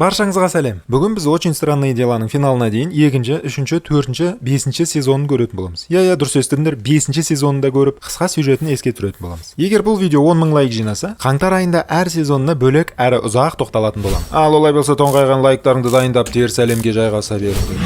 Баршаңызға сәлем. Бүгін біз «Очень странные деланың» финалына дейін 2-ші, 3-ші, 4-ші, 5-ші сезонын көретін боламыз. Дұрыс естідіңдер, 5-ші сезонында көріп, қысқа сюжетін еске түсіретін боламыз. Егер бұл видео 10 мың лайк жинаса, қаңтар айында әр сезонына бөлек әрі ұзақ тоқталатын болам. Ал олай болса тоңғайған лайктарыңды дайындап, теріс әлемге жайғаса беріңдер.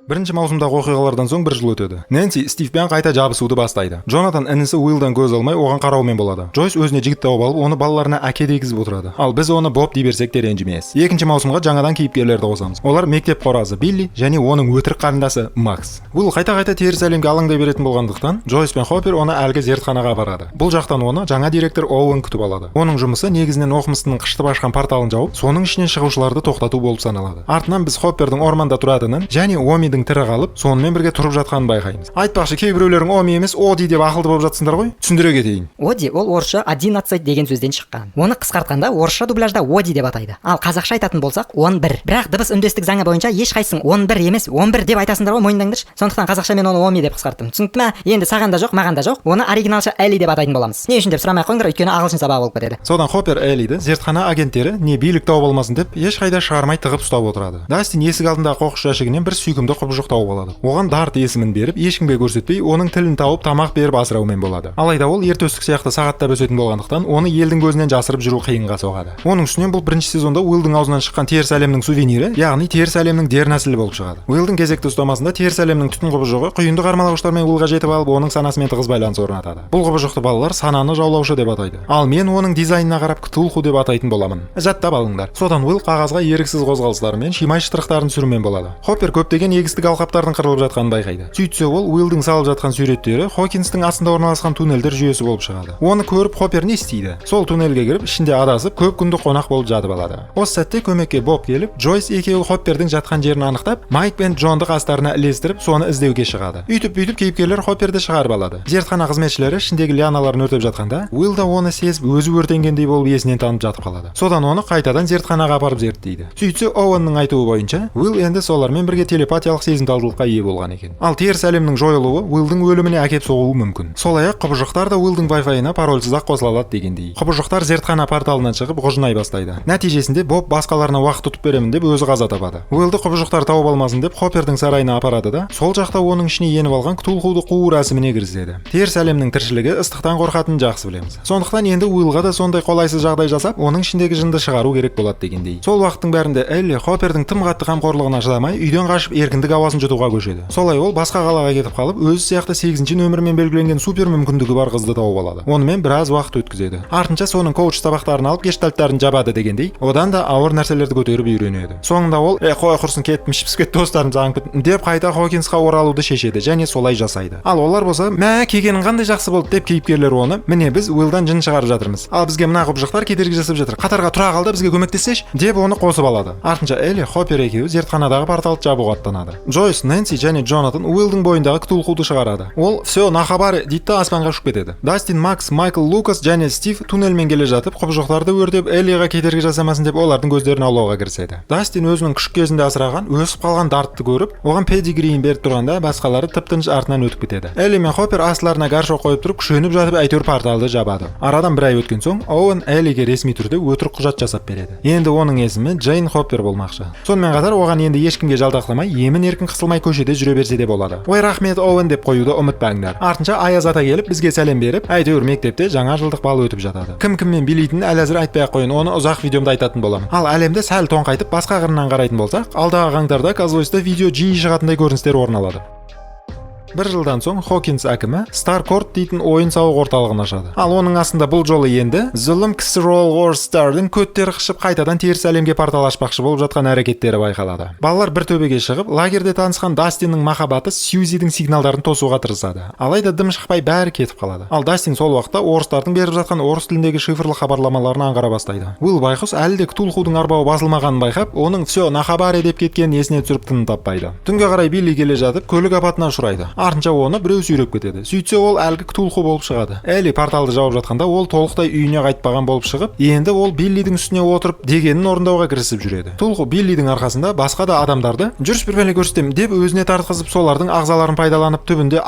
Бірінші маусымдағы оқиғалардан соң бір жыл өтеді. Нэнси Стивпен қайта жабысуды бастайды. Джонатан інісі Уиллдан көз алмай оған қараумен болады. Джойс өзіне жігіт тауып алып, оны балаларына әке дегізіп отырады. Ал біз оны Боб дей берсек те ренжімес. 2-ші маусымға жаңадан кейіпкерлерді қосамыз. Олар мектеп қоразы Билли және оның өтірік қарындасы Макс. Уилл қайта теріс әлемге алаңдай беретін болғандықтан, Джойс пен Хоппер оны әлгі зертханаға барады. Бұл жақтан оны жаңа директор Оуэн күтіп алады. Оның жұмысы негізінен оқымыстының қышытып ашқан порталын жауып, соның ішінен шығушыларды тоқтату болып саналады. Артынан біз Хоппердің орманда тұратынын және Омидің тірі қалып, сонымен бірге тұрып жатқанын байқаймыз. Айтпақшы, кейбіреулерің Оми емес, Оди деп ақылды болып жатсыңдар ғой? Түсіндіре кетейін. Оди ол орысша 11 деген сөзден шыққан. Оны қысқартқанда орысша дубляжда Оди деп атайды. Ал қазақша айтатын болсақ 11. Бірақ дыбыс үндестік заңы бойынша ешқайсың 11 емес, 11 деп айтасыңдар ғой, мойындаңдаршы. Сондықтан қазақша мен оны Оми деп қысқарттым. Түсінікті ме? Енді саған да жоқ, маған да жоқ. Оны оригиналша Элли деп атайтын боламыз. Не үшін деп сұрамай ақ қойыңдар, өйткені ағылшын сабағы болып кетеді. Содан Хоппер Эллиді зертхана агенттері не билік тауып алмасын деп ешқайда шығармай тығып ұстап отырады. Дастин есік алдындағы қоқыс жәшігінен бір сүйкімді құбыжық тауып алады. Оған Дарт есімін беріп, ешкімге көрсетпей, оның тілін тауып тамақ беріп асыраумен болады. Алайда ол ертөстік сияқты сағаттап өсетін болғандықтан, оны елдің көзінен жасырып жүру қиынға соғады. Оның үстінен бұл бірінші сезонда Уиллдың аузынан шыққан теріс әлемнің сувенирі, яғни теріс әлемнің дернәсілі болып шығады. Уиллдың кезекті ұстамасында теріс әлемнің түтін құбыжығы құйынды қармалауыштармен Уиллға жетіп алып, оның санасымен тығыз байланыс орнатады. Бұл құбыжықты балалар сананы жаулаушы деп атайды. Ал мен оның дизайнына қарап Ктулху деп атайтын боламын. Жаттап алыңдар. Содан Уилл қағазға еріксіз қозғалыстарымен шимай штрихтарын түсірумен болады. Хоппер көптеген егістік алқаптардың қырылып жатқанын байқайды. Сөйтсе ол Уиллдың салып жатқан суреттері Хокинстің астында орналасқан туннельдер жүйесі болып шығады. Оны көріп Хоппер не істейді? Сол туннельге кіріп, ішінде адасып, көп күнді қонақ болып жатып алады. Осы сәтте көмекке Боб келіп, Джойс екеуі Хоппердің жатқан жерін анықтап, Майк пен Джонды қастарына ілестіріп, соны іздеуге шығады. Үйтіп кейіпкерлер Хопперді шығарып алады. Зертхана қызметшілері ішіндегі лианаларын өртеп жатқанда, Уилл да оны сезіп, өзі өртенгендей болып есінен танып жатып қалады. Содан оны қайтадан зертханаға апарып зерттейді. Сөйтсе Оуэннің айтуы бойынша, Уилл енді солармен бірге телепатиялық сезімталдылыққа ие болған екен. Ал теріс әлемнің жойылуы Уиллдың өліміне әкеп соғуы мүмкін. Солай-ақ құбыжықтар да Уиллдың Wi-Fi-ына парольсыз-ақ қосыла алады дегендей. Құбыжықтар зертхана порталынан шығып құжынай бастайды. Нәтижесінде Боб басқаларына уақыт ұтып беремін деп өзі қаза табады. Уиллды құбыжықтар тауып алмасын деп Хоппердің сарайына апарады да, сол жақта оның ішіне еніп алған Ктулхуды қуу рәсіміне кіріседі. Теріс әлемнің тіршілігі ыстықтан қорқатынын жақсы білеміз. Сондықтан енді Уиллға да сондай қолайсыз жағдай жасап, оның ішіндегі жынды шығару керек болады дегендей. Сол уақыттың бәрінде Элли Хоппердің тым қатты қамқорлығына шыдамай, үйден қашып еркіндік ауасын жұтуға көшеді. Солай ол басқа қалаға кетіп қалып, өзі сияқты 8-ші нөмірмен белгіленген супер мүмкіндігі бар қызды тауып алады. Онымен біраз уақыт өткізеді. Артынша соның коуч сабақтарын алып гештальттарын жабады дегендей, одан да ауыр нәрселерді көтеріп үйренеді. Соңында ол, қой құрсын кеттім, шипске достарымды аңып деп қайта Хокинсқа оралуды шешеді және солай жасайды. Ал олар болса, мә кегенің қандай жақсы болды деп кейіпкерлер оны, міне біз Уиллдан жын шығарып жатырмыз. Ал бізге мына құбыжықтар кедергі жасап жатыр. Қатарға тұра қал да бізге көмектессеші деп оны қосып алады. Артынша Элли, Хоппер екеуі зертханадағы порталды жабуға аттанады. Джойс, Нэнси және Джонатан Уиллдың бойындағы Ктулхуды шығарады. Ол все на хабары дейді да аспанға ұшып кетеді. Дастин, Макс, Майкл, Лукас және Стив туннельмен келе жатып, құбыжықтарды өртеп, Эллиға кедергі жасамасын деп олардың көздерін аулауға кіріседі. Дастин өзінің күшік кезінде асыраған, өсіп қалған Дартты көріп, оған педигриін беріп тұрғанда басқалары тып-тыныш артынан өтіп кетеді. Элли мен Хоппер астыларына гаршок қойып тұрып, күшеніп жатып әйтеуір порталды жабады. Арадан бір ай өткен соң, Оуэн Эллиге ресми түрде өтірік құжат жасап береді. Енді оның есімі Джейн Хоппер болмақшы. Сонымен қатар оған енді ешкімге жалтақламай, емін-еркін қысылмай көшеде жүре берсе де болады. Ой, рахмет Оуэн деп қоюды ұмытпаңдар. Артынша Аяз ата келіп бізге сәлем беріп, әйтеуір мектепте жаңа жылдық бал өтіп жатады. Кім-кіммен билейтінін әлі әзір айтпай ақ қойын, оны ұзақ видеомда айтатын боламын. Ал әлемді сәл тоңқайтып басқа қырынан қарайтын болсақ, алдағы қаңтарда Казлойста видео жиі шығатындай көріністер орын алады. Бір жылдан соң Хокинс әкімі Старкорт дейтін ойын-сауық орталығын ашады. Ал оның астында бұл жолы енді зұлым Ксрол Уорстардың көттері қышып қайтадан теріс әлемге портал ашпақшы болып жатқан әрекеттері байқалады. Балалар бір төбеге шығып, лагерде танысқан Дастиннің махаббаты Сьюзидің сигналдарын тосуға тырысады. Алайда дым шықпай бәрі кетіп қалады. Ал Дастин сол уақытта орыстардың беріп жатқан орыс тіліндегі шифрлы хабарламаларын аңғара бастайды. Уилл байқұс әлі де Ктулхудың арбауы басылмағанын байқап, оның все на хабаре деп кеткенін есіне түсіріп тынын таппайды. Түнге қарай Билли келе жатып, көлік апатына ұшырайды. Артынша оны біреу сүйреп кетеді. Сөйтсе ол әлгі Ктулху болып шығады. Элли порталды жауып жатқанда ол толықтай үйіне қайтпаған болып шығып, енді ол Биллидің үстіне отырып дегенін орындауға кірісіп жүреді. Ктулху Биллидің арқасында басқа да адамдарды жүріс бір бәле көрсетем деп өзіне тартқызып, солардың ағзаларын пайдаланып түбінде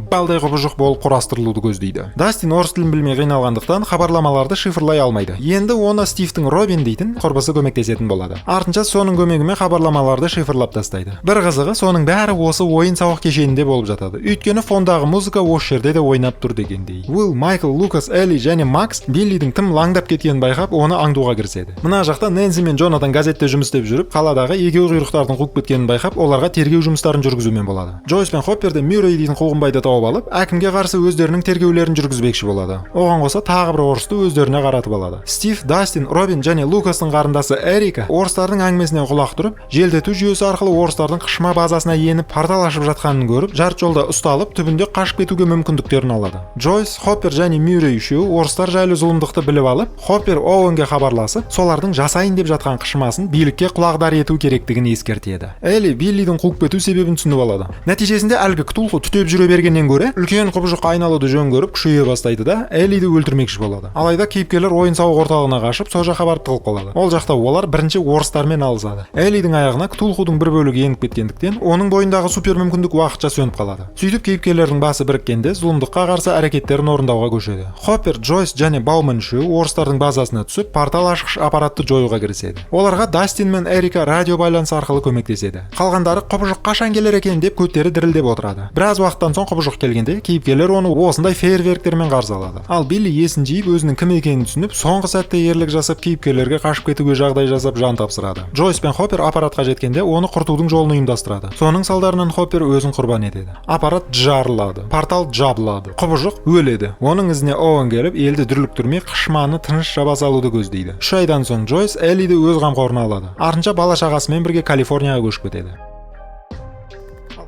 балдай құбыжық болып құрастырылуды көздейді. Дастин орыс тілін білмей қиналғандықтан хабарламаларды шифрлай алмайды. Енді оны Стивтің Робин дейтін құрбысы көмектесетін болады. Артынша соның көмегімен хабарламаларды шифрлап тастайды. Бір қызығы, соның бәрі осы ойын-сауық кешенінде болып жатады. Өйткені фондағы музыка осы жерде де ойнап тұр дегендей. Уилл, Майкл, Лукас, Элли және Макс Биллидің тым лаңдап кеткенін байқап, оны аңдуға кіріседі. Мына жақта Нэнси мен Джонатан газетте жұмыс істеп жүріп, қаладағы егеу құйрықтардың қуып кеткенін байқап, оларға тергеу жұмыстарын жүргізумен болады. Джойс пен Хопперді Мюррей дейтін қуғынбайды тауып алып, әкімге қарсы өздерінің тергеулерін жүргізбекші болады. Оған қоса тағы бір орысты өздеріне қаратып алады. Стив, Дастин, Робин және Лукастың қарындасы Эрика орыстардың әңгімесіне құлақ тұрып, желдету жүйесі арқылы орыстардың қышма базасына еніп, портал ашып жатқанын көріп, жарты жолда ұсталып, түбінде қашып кетуге мүмкіндіктерін алады. Джойс, Хоппер және Мюррей үшеуі орыстар жайлы зұлымдықты біліп алып, Хоппер Оуэнге хабарласып, солардың жасайын деп жатқан қышмасын билікке құлағдар ету керектігін ескертеді. Элли Биллидің қуып кету себебін түсініп алады. Нәтижесінде әлгі Ктулху түтеп жүре бергеннен гөрі үлкен құбыжық айналуды жөн көріп күшейе бастайды да Эллиді өлтірмекші болады. Алайда кейіпкерлер ойын-сауық орталығына қашып, сол жаққа барып тығылып қалады. Ол жақта олар бірінші орыстармен алысады. Эллидің аяғына Ктулхудың бір бөлігі еніп кеткендіктен, оның бойындағы супер мүмкіндік уақытша сөніп қалады. Сөйтіп кейіпкерлердің басы біріккенде зұлымдыққа қарсы әрекеттерін орындауға көшеді. Хоппер, Джойс және Бауман үшеуі орыстардың базасына түсіп, портал ашқыш аппаратты жоюға кіріседі. Оларға Дастин мен Эрика радио байланысы арқылы көмектеседі. Қалғандары құбыжық қашан келер екен деп көттері дірілдеп отырады. Біраз уақыттан соң құбыжық келгенде, кейіпкерлер оны осындай фейерверктермен қарсы алады. Ал Билли есін жиып, өзінің кім екенін түсініп, соңғы сәтте ерлік жасап, кейіпкерлерге қашып кетуге жағдай жасап жан тапсырады. Джойс пен Хоппер аппаратқа жеткенде, оны құртудың жолын ұйымдастырады. Соның салдарынан Хоппер өзін құрбан етеді. Аппарат жарылады, портал жабылады, құбыжық өледі. Оның ізіне Оуэн келіп, елді дүрліктірмей қышманы тыныш жаба салуды көздейді. 3 айдан соң Джойс Эллиді өз қамқорына алады. Артынша бала-шағасымен бірге Калифорнияға көшіп кетеді.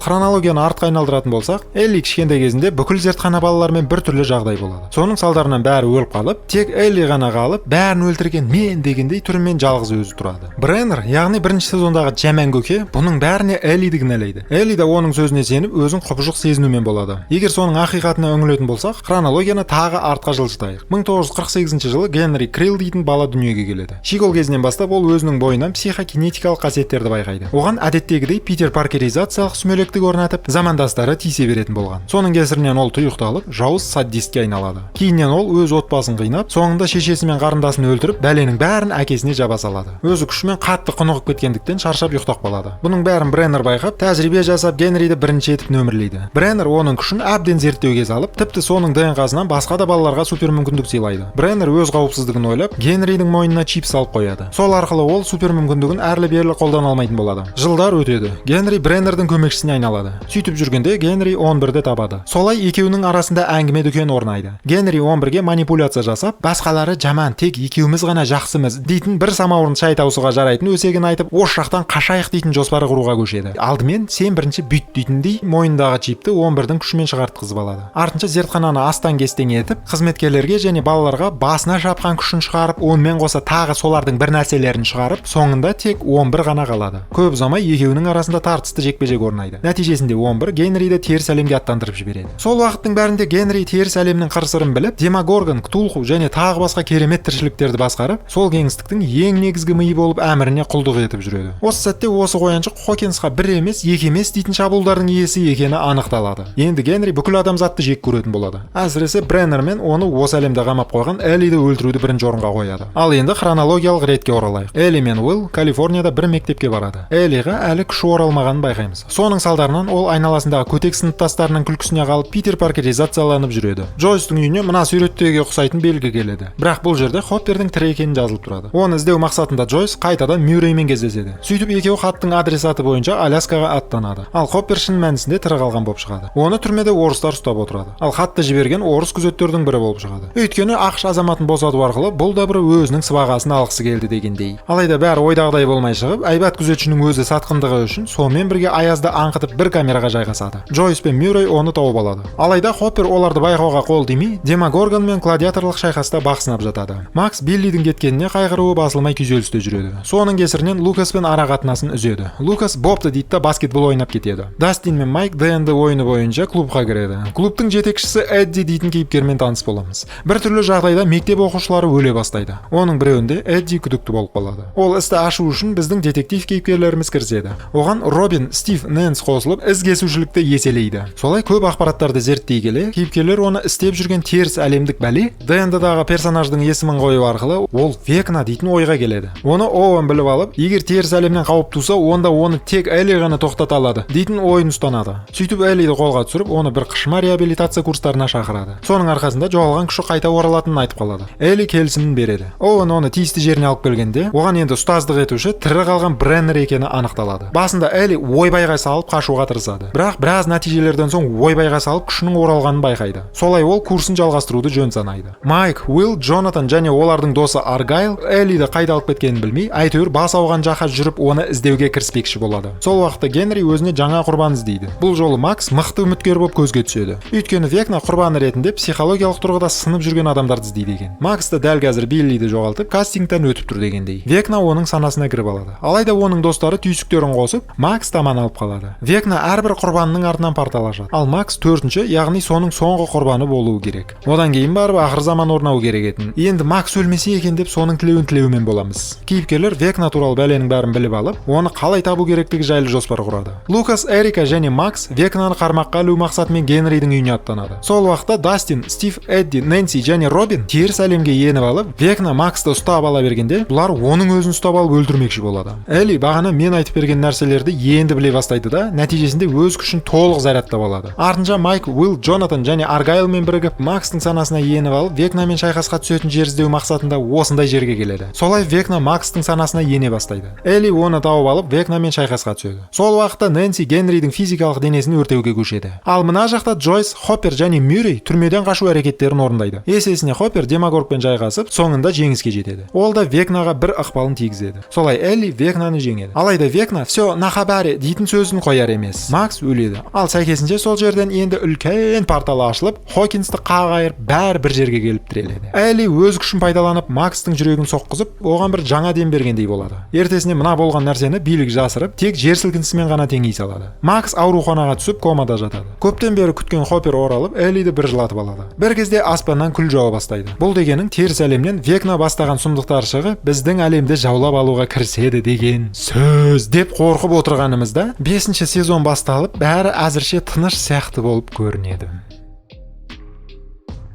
Хронологияны артқа айналдыратын болсақ, Элли кішкентай кезінде бүкіл зертхана балаларымен бір түрлі жағдай болады. Соның салдарынан бәрі өліп қалып, тек Элли ғана қалып, бәрін өлтірген мен дегендей түрімен жалғыз өзі тұрады. Бреннер, яғни бірінші сезондағы жаман көке, бұның бәріне Эллиді кінәлайды. Элли да оның сөзіне сеніп, өзін құбыжық сезінумен болады. Егер соның ақиқатына үңілетін болсақ, хронологияны тағы артқа жылжытайық. 1948 жылы Генри Крилл дейтін бала дүниеге келеді. Школ кезінен бастап ол өзінің бойынан психокинетикалық қасиеттерді байқайды. Оған әдеттегідей Питер Паркеризациялық сүмелек орнатып, замандастары тиісе беретін болған. Соның кесірінен ол тұйықталып, жауыз садистке айналады. Кейіннен ол өз отбасын қинап, соңында шешесі мен қарындасын өлтіріп, бәленің бәрін әкесіне жаба салады. Өзі күшімен қатты құнығып кеткендіктен шаршап ұйықтап қалады. Бұның бәрін Бреннер байқап, тәжірибе жасап Генриді бірінші етіп нөмірлейді. Бреннер оның күшін әбден зерттеуге салып, тіпті соның ДНК-сынан басқа да балаларға супер мүмкіндік сыйлайды. Бреннер өз қауіпсіздігін ойлап, Генридің мойнына чип салып қояды. Сол арқылы ол супер мүмкіндігін әрлі-берлі қолдана алмайтын болады. Жылдар өтеді. Генри Бреннердің көмекшісіне айналады. Сөйтіп жүргенде Генри 11-ді табады. Солай екеуінің арасында әңгіме дүкен орнайды. Генри 11-ге манипуляция жасап, басқалары жаман, тек екеуміз ғана жақсымыз дейтін бір самауырын шай тауысуға жарайтын өсегін айтып, осы жақтан қашайық дейтін жоспары құруға көшеді. Алдымен сен бірінші бүйт дейтіндей мойнындағы чипті 11-дің күшімен шығартқызып алады. Артынша зертхананы астан-кестен етіп, қызметкерлерге және балаларға басына шапқан күшін шығарып, онымен қоса тағы солардың бір нәрселерін шығарып, соңында тек 11 ғана қалады. Көп ұзамай екеуінің арасында тартысты жекпе-жек орнайды. Нәтижесінде 11 Генриді теріс әлемге аттандырып жібереді. Сол уақыттың бәрінде Генри теріс әлемнің қыр-сырын біліп, Демогоргон, Ктулху және тағы басқа керемет тіршіліктерді басқарып, сол кеңістіктің ең негізгі миы болып әміріне құлдық етіп жүреді. Осы сәтте осы қояншық Хокинсқа бір емес, екі емес дейтін шабуылдардың иесі екені анықталады. Енді Генри бүкіл адамзатты жек көретін болады. Әсіресе Бреннер мен оны осы әлемде қамап қойған Эллиді өлтіруді бірінші орынға қояды. Ал енді хронологиялық ретке оралайық. Элли мен Уилл Калифорнияда бір мектепке барады. Эллиға әлі күші оралмағанын байқаймыз. Соның салдарынан ол айналасындағы көтек сыныптастарының күлкісіне қалып Питер Паркеризацияланып жүреді. Джойстың үйіне мына суреттегі ұқсайтын белгі келеді. Бірақ бұл жерде Хоппердің тірі екені жазылып тұрады. Оны іздеу мақсатында Джойс қайтадан Мюрреймен кездеседі. Сөйтіп екеуі хаттың адресаты бойынша Аляскаға аттанады. Ал Хоппер шын мәнісінде тірі қалған болып шығады. Оны түрмеде орыстар ұстап отырады. Ал хатты жіберген орыс күзеттердің бірі болып шығады. Өйткені ақш азаматын босату арқылы бұл да бір өзінің сыбағасын алғысы келді дегендей. Алайда бәрі ойдағыдай болмай шығып, әйбат күзетшінің өзі сатқындығы үшін сонымен бірге аязды аңқытып өтіп бір камераға жайғасады. Джойс пен Мюррей оны тауып алады. Алайда Хоппер оларды байқауға қол демей, Демогоргон мен гладиаторлық шайқаста бақ сынап жатады. Макс Биллидің кеткеніне қайғыруы басылмай күйзелісте жүреді. Соның кесірінен Лукаспен ара қатынасын үзеді. Лукас Бобты дейді да баскетбол ойнап кетеді. Дастин мен Майк ДНД ойыны бойынша клубқа кіреді. Клубтың жетекшісі Эдди дейтін кейіпкермен таныс боламыз. Бір түрлі жағдайда мектеп оқушылары өле бастайды. Оның біреуінде Эдди күдікті болып қалады. Ол істі ашу үшін біздің детектив кейіпкерлеріміз кіріседі. Оған Робин, Стив, Нэнс қосылып із кесушілікті еселейді. Солай көп ақпараттарды зерттей келе, кейіпкерлер оны істеп жүрген теріс әлемдік бәле ДНД-дағы персонаждың есімін қою арқылы ол Векна дейтін ойға келеді. Оны Оуэн біліп алып, егер теріс әлемнен қауіп туса, онда оны тек Элли ғана тоқтата алады дейтін ойын ұстанады. Сөйтіп Эллиді қолға түсіріп, оны бір қышыма реабилитация курстарына шақырады. Соның арқасында жоғалған күші қайта оралатынын айтып қалады. Элли келісімін береді. Оуэн оны тиісті жеріне алып келгенде, оған енді ұстаздық етуші тірі қалған Бреннер екені анықталады. Басында Элли ойбайға салып қашуға тырысады. Бірақ біраз нәтижелерден соң ойбайға салып күшінің оралғанын байқайды. Солай ол курсын жалғастыруды жөн санайды. Майк, Уилл, Джонатан және олардың досы Аргайл Эллиді қайда алып кеткенін білмей, әйтеуір бас ауған жаққа жүріп оны іздеуге кіріспекші болады. Сол уақытта Генри өзіне жаңа құрбан іздейді. Бұл жолы Макс мықты үміткер болып көзге түседі. Өйткені Векна құрбаны ретінде психологиялық тұрғыда сынып жүрген адамдарды іздейді екен. Макс та дәл қазір Биллиді жоғалтып, кастингтен өтіп тұр дегендей. Векна оның санасына кіріп алады. Алайда оның достары түйсіктерін қосып, Макс таман алып қалады. Векна әрбір құрбанының артынан парталашады. Ал Макс төртінші, яғни соның соңғы құрбаны болуы керек. Одан кейін барып ақыр заман орнауы керек етін. Енді Макс өлмесе екен деп соның тілеуін тілеумен боламыз. Кейіпкерлер Векна туралы бәленің бәрін біліп алып, оны қалай табу керектігі жайлы жоспар құрады. Лукас, Эрика және Макс Векнаны қармаққа ілу мақсатымен Генридің үйіне аттанады. Сол уақытта Дастин, Стив, Эдди, Нэнси және Робин теріс әлемге еніп алып, Векна Максты ұстап ала бергенде, бұлар оның өзін ұстап алып өлтірмекші болады. Элли бағана мен айтып берген нәрселерді енді біле бастайды да, нәтижесінде өз күшін толық зарядтап алады. Артынша Майк, Уилл, Джонатан және Аргайлмен бірігіп Макстың санасына еніп алып, Векнамен шайқасқа түсетін жер іздеу мақсатында осындай жерге келеді. Солай Векна Макстың санасына ене бастайды. Элли оны тауып алып, Векнамен шайқасқа түседі. Сол уақытта Нэнси Генридің физикалық денесін өртеуге көшеді. Ал мына жақта Джойс, Хоппер және Мюррей түрмеден қашу әрекеттерін орындайды. Есесіне Хоппер Демогоргпен жайғасып, соңында жеңіске жетеді. Ол да Векнаға бір ықпалын тигізеді. Солай Элли Векнаны жеңеді. Алайда Векна «Всё на хабаре» дейтін сөзін қояр емес. Макс өледі. Ал сәйкесінше сол жерден енді үлкен портал ашылып, Хокинсті қағайыр бәрі бір жерге келіп тіреледі. Элли өз күшін пайдаланып, Макстың жүрегін соққызып, оған бір жаңа дем бергендей болады. Ертесіне мына болған нәрсені билік жасырып, тек жер сілкінісімен ғана теңей салады. Макс ауруханаға түсіп комада жатады. Көптен бері күткен Хоппер оралып, Эллиді бір жылатып алады. Бір кезде аспаннан күл жауа бастайды. Бұл дегенің теріс әлемнен Векна бастаған сұмдықтар шығып, біздің әлемді жаулап алуға кіріседі деген сөз деп қорқып отырғанымызда 5-ші сезон басталып, бәрі әзірше тыныш сияқты болып көрінеді.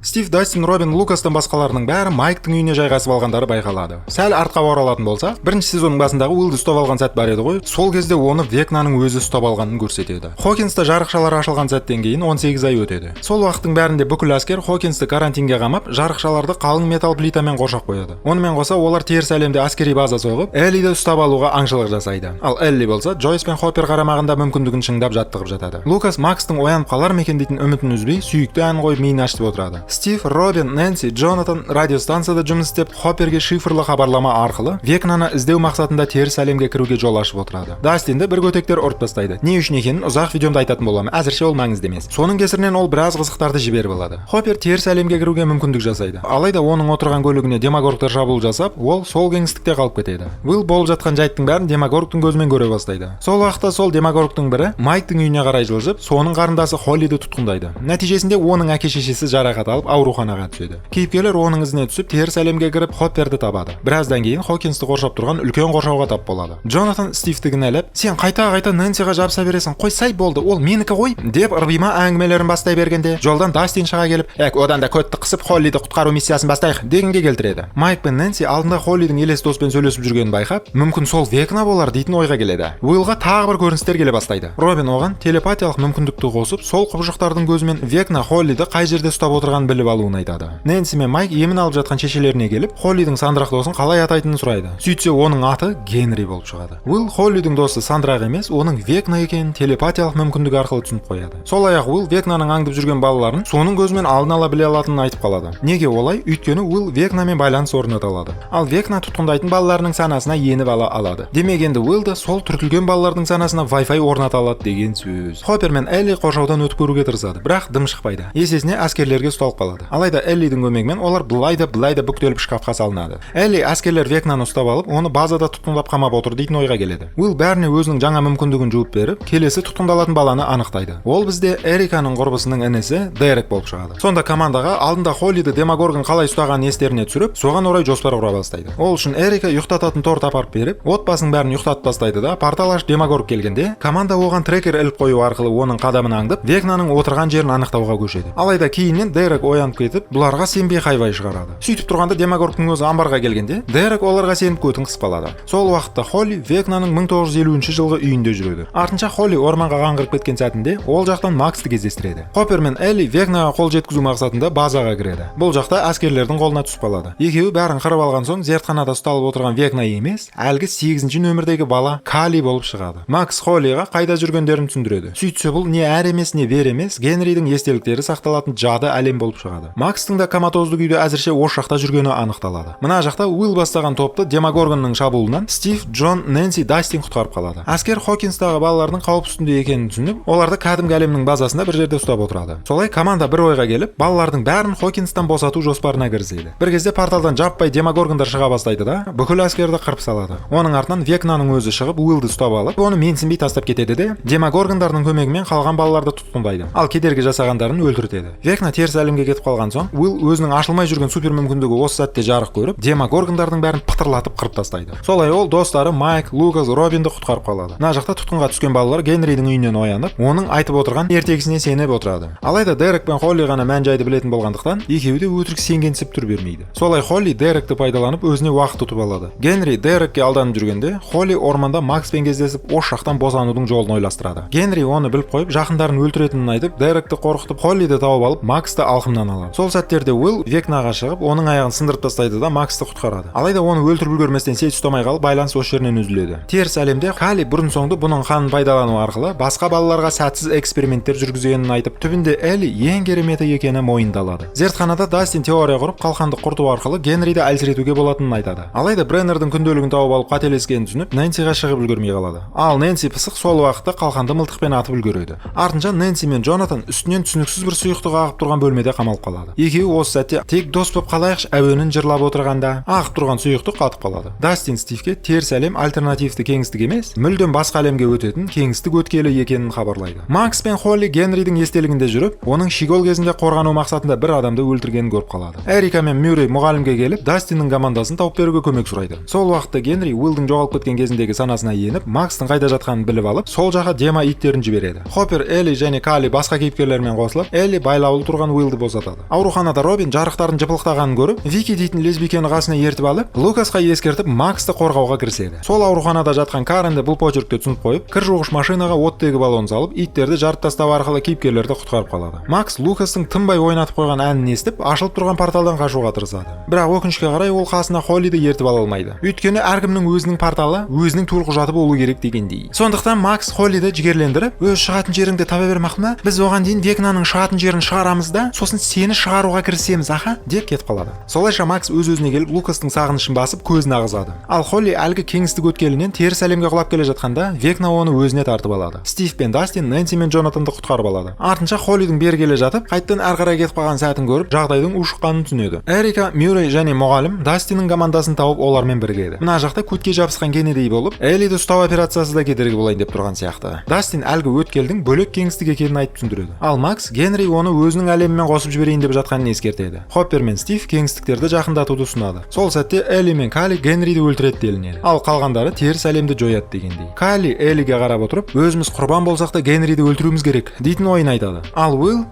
Стив, Дастин, Робин, Лукастан басқаларының бәрі Майктың үйіне жайғасып алғандары байқалады. Сәл артқа оралатын болса, бірінші сезонның басындағы Уиллді ұстап алған сәт бар еді ғой, сол кезде оны Векнаның өзі ұстап алғанын көрсетеді. Хокинста жарықшалар ашылған сәттен кейін 18 ай өтеді. Сол уақыттың бәрінде бүкіл әскер Хокинсті карантинге қамап, жарықшаларды қалың металл плитамен қоршап қояды. Онымен қоса олар теріс әлемде әскери база соғып, Эллиді ұстап алуға аңшылық жасайды. Ал Элли болса, Джойс пен Хоппер қарамағында мүмкіндігін шыңдап жаттығып жатады. Лукас Макстың оянып қалар мекен дейтін үмітін үзбей, сүйікті ән қойып миын ашытып отырады. Стив, Робин, Нэнси, Джонатан радиостанцияда жұмыс істеп, Хопперге шифрлы хабарлама арқылы Векнаны іздеу мақсатында теріс әлемге кіруге жол ашып отырады. Дастинді бір көтектер ұрып тастайды. Не үшін екенін ұзақ видеомда айтатын боламын. Әзірше ол маңызды емес. Соның кесірінен ол біраз қызықтарды жіберіп алады. Хоппер теріс әлемге кіруге мүмкіндік жасайды. Алайда оның отырған көлігіне Демогоргтар шабуыл жасап, ол сол кеңістікте қалып кетеді. Уилл болып жатқан жайттың бәрін Демогоргтың көзімен көре бастайды. Сол уақытта сол Демогоргтың бірі Майктың үйіне қарай жылжып, соның қарындасы Холлиді тұтқындайды. Нәтижесінде оның әке-шешесі жарақат алып ауруханаға түседі. Кейіпкерлер оның ізіне түсіп, теріс әлемге кіріп Хопперді табады. Біраздан кейін Хокинсті қоршап тұрған үлкен қоршауға тап болады. Джонатан Стивті кінәлап, «Сен қайта-қайта Нэнсиға жабыса бересің, қойсай болды, ол менікі ғой» деп ырбима әңгімелерін бастай бергенде, жолдан Дастин шыға келіп, одан да көтті қысып Холлиді құтқару миссиясын бастайық» дегенге келтіреді. Майк пен Нэнси алдында Холлидің елес доспен сөйлесіп жүргенін байқап, мүмкін сол Векна болар дейтін ойға келеді. Уиллға тағы бір көріністер келе бастайды. Робин оған телепатиялық мүмкіндікті қосып, сол құбыжықтардың көзімен Векна Холлиді қай жерде ұстап отырғанын біліп алуын айтады. Нэнси мен Майк емін алып жатқан шешелеріне келіп, Холлидің сандырақ досын қалай атайтынын сұрайды. Сөйтсе оның аты Генри болып шығады. Уилл Холлидің досы сандырақ емес, оның Векна екенін телепатиялық мүмкіндік арқылы түсініп қояды. Сол-ақ Уилл Векнаның аңдып жүрген балаларын соның көзімен алдын ала біле алатынын айтып қалады. Неге олай? Өйткені Уилл Векнамен байланыс орната алады. Ал Векна тұтқындайтын балаларының санасына еніп ала алады. Демек енді Уилл да сол түртілген балалардың санасына Wi-Fi орната алады деген сөз. Хоппер мен Элли қоршаудан өтіп көруге тырысады, бірақ дым шықпайды. Есесіне әскерлерге ұсталып қалады. Алайда Эллидің көмегімен олар былай да бүктеліп шкафқа салынады. Элли әскерлер Векнаны ұстап алып, оны базада тұтқындап қамап отыр дейтін ойға келеді. Уилл бәріне өзінің жаңа мүмкіндігін жуып беріп, келесі тұтқындалатын баланы анықтайды. Ол бізде Эриканың құрбысының інісі Дерек болып шығады. Сонда командаға алдында Холлиді Демогоргон қалай ұстағанын естеріне түсіріп, соған орай жоспар құра бастайды. Ол үшін Эрика ұйықтататын торт апарып беріп, отбасының бәрін ұйықтатып тастайды да, портал ашып Демогорг келгенде, команда оған трекер іліп қою арқылы оның қадамын аңдып, Векнаның отырған жерін анықтауға көшеді. Алайда кейіннен Дерек оянып кетіп, бұларға сенбей хайвай шығарады. Сөйтіп тұрғанда Демогоргтың өзі амбарға келгенде, Дерек оларға сеніп көтін қыспалады. Сол уақытта Холли Векнаның 1950 жылғы үйінде жүреді. Артынша Холли орманға қаңғырып кеткен сәтінде ол жақтан Максты кездестіреді. Хоппер мен Элли Векнаға қол жеткізу мақсатында базаға кіреді. Бұл жақта әскерлердің қолына түсіп қалады. Екеуі бәрін қырып алған соң зертханада ұсталып отырған Векна емес, әлгі 8-ші нөмірдегі бала Кали болып шығады. Макс Холлиға қайда жүргендерін түсіндіреді. Сөйтсе бұл не әр емес, не бер емес, Генридің естеліктері сақталатын жады әлем болып шығады. Макстың да коматозды күйде әзірше осы жақта жүргені анықталады. Мына жақта Уилл бастаған топты Демогоргонның шабуылынан Стив, Джон, Нэнси, Дастин құтқарып қалады. Әскер Хокинстағы балалардың қауіп үстінде екенін түсініп, оларды кәдімгі әлемнің базасында бір жерде ұстап отырады. Солай команда бір ойға келіп, балалардың бәрін Хокинстан босату жоспарына кіріседі. Бір кезде порталдан жаппай Демогоргондар шыға бастайды да, бүкіл әскерді қырып салады. Оның артынан Векнаның өзі шығып, Уиллды ұстап алып, оны менсінбей тастап кетеді де, Демогоргондардың көмегімен қалған балаларды тұтқындайды. Ал кедергі жасағандарын өлтіртеді. Векна теріс әлемге кетіп қалған соң, Уилл өзінің ашылмай жүрген супер мүмкіндігі осы сәтте жарық көріп, Демогоргондардың бәрін пытырлатып қырып тастайды. Солай ол достары Майк, Лукас, Робинді құтқарып қалады. Мына жақта тұтқынға түскен балалар Генридің үйінен оянып, оның айтып отырған ертегісіне сеніп отырады. Алайда Дерек пен Холли ғана мән-жайды білетін болғандықтан, екеуі де өтірік сенгенсіп түр бермейді. Солай Холли Деректі пайдаланып өзіне уақыт ұтып алады. Генри Дерекке алданып жүргенде, Холли орманда Макспен кездесіп, осы жақтан босанудың жолын ойластырады. Генри оны біліп қойып, жақындарын өлтіретінін айтып, Деректі қорқытып, Холлиді тауып алып, Максты алқымнан алады. Сол сәттерде Уилл Векнаға шығып, оның аяғын сындырып тастайды да Максты құтқарады. Алайда оны өлтіріп үлгерместен сет ұстамай қалып, байланыс осы жерінен үзіледі. Теріс әлемде Кали бұрын-соңды бұның қанын пайдалану арқылы басқа балаларға сәтсіз эксперименттер жүргізгенін айтып, түбінде Элли ең кереметі екені мойындалады. Зертханада Дастин теория құрып, қалқанды құрту арқылы Генриді әлсіретуге болатынын айтады. Алайда Бреннердің күнделігін тауып алып қателескенін түсініп, Нэнсиға шығып үлгермей қалады. Ал Нэнси пысық сол уақытта қалқанды мылтықпен атып үлгереді. Артынша Нэнси мен Джонатан үстінен түсініксіз бір сұйықтық ағып тұрған бөлмеде қамалып қалады. Екеуі осы сәтте тек дос боп қалайықшы әуенін жырлап отырғанда ағып тұрған сұйықтық қатып қалады. Дастин Стивке теріс әлем альтернативті кеңістік емес, мүлдем басқа әлемге өтетін кеңістік өткелі екенін хабарлайды. Макс пен Холли Генридің естелігінде жүріп, оның шигол кезінде қорғану мақсатында бір адамды өлтіргенін көріп қалады. Эрика мен Мюррей мұғалімге келіп, Дастиннің командасын тауып беруге көмек сұрайды. Сол уақытта Генри Уиллдің жоғалып кеткен кезіндегі санасына еніп, Макстың қайда жатқанын біліп алып, сол жаққа Дема иттерін жібереді. Хоппер, Элли және Кали басқа кейіпкерлермен қосылып, Элли байлаулы тұрған Уиллды босатады. Ауруханада Робин жарықтарын жыпылықтағанын көріп, Вики дейтін лесбикені қасына ертіп алып, Лукасқа ескертіп, Максты қорғауға кіріседі. Сол ауруханада жатқан Каренді бұл почеркте түсініп қойып, кір жуғыш машинаға оттегі баллон салып, иттерді жарып тастау арқылы кейіпкерлерді құтқарып қалады. Макс Лукастың тынбай ойнатып қойған әнін естіп, ашылып тұрған порталдан қашуға тырысады. Бірақ өкінішке қарай ол қасына Холлиді ертіп ала алмайды. Өйткені әркімнің өзінің порталы, өзінің төлқұжаты болу керек дегендей. Сондықтан Макс Холлиді жігерлендіріп, өз шығатын жеріңді таба бер мақұл, біз оған дейін Векнаның шығатын жерін шығарамыз да, сосын сені шығаруға кірісеміз, аха, деп кетіп қалады. Солайша Макс өз-өзіне келіп Лукастың сағынышын басып көзін ағызады. Ал Холли әлгі кеңістік өткелінен теріс әлемге құлап келе жатқанда, Векна оны өзіне тартып алады. Стив пен Дастин Нэнси мен Джонатанды құтқарып алады. Артынша Холлидің бері келе жатып, қайттан ары қарай кетіп қалған сәтін көріп, жағдайдың ушыққанын түсінеді. Эрика, Мюррей және мұғалім Дастиннің командасын тауып олармен біргеді. Мына жақта көтке жабысқан Кеннеди болып, Эллиді ұстау операциясы да кедергі болайын деп тұрған сияқты. Дастин әлгі өткелдің бөлек кеңістік екенін айтып түсіндіреді. Ал Макс Генри оны өзінің әлемімен қосып жіберейін деп жатқанын ескертеді. Хоппер мен Стив кеңістіктерді жақындатуды ұсынады. Сол сәтте Элли мен Кали Генриді өлтіреді делінеді. Ал қалғандары теріс әлемді жояды дегендей. Кали Эллиге қарап отырып, өзіміз құрбан болсақ та Генриді өлтіруіміз керек дейтін ойын айтады. Ал Уилл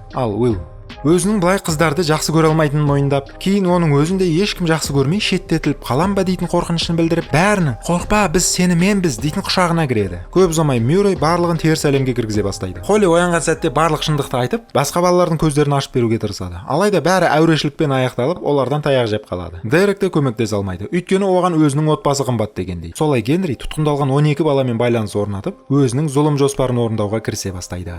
Өзінің былай қыздарды жақсы көре алмайтынын мойындап, кейін оның өзінде ешкім жақсы көрмей шеттетіліп қалам ба дейтін қорқынышын білдіріп, бәрінің "Қорықпа, біз сеніменбіз" дейтін құшағына кіреді. Көп ұзамай Мюррей барлығын теріс әлемге кіргізе бастайды. Холли оянған сәтте барлық шындықты айтып, басқа балалардың көздерін ашып беруге тырысады. Алайда бәрі әурешілікпен аяқталып, олардан таяқ жеп қалады. Дерек те көмектесе алмайды. Өйткені оған өзінің отбасы қымбат дегендей. Солай Генри тұтқындалған 12 баламен байланыс орнатып, өзінің зұлым жоспарын орындауға кірісе бастайды.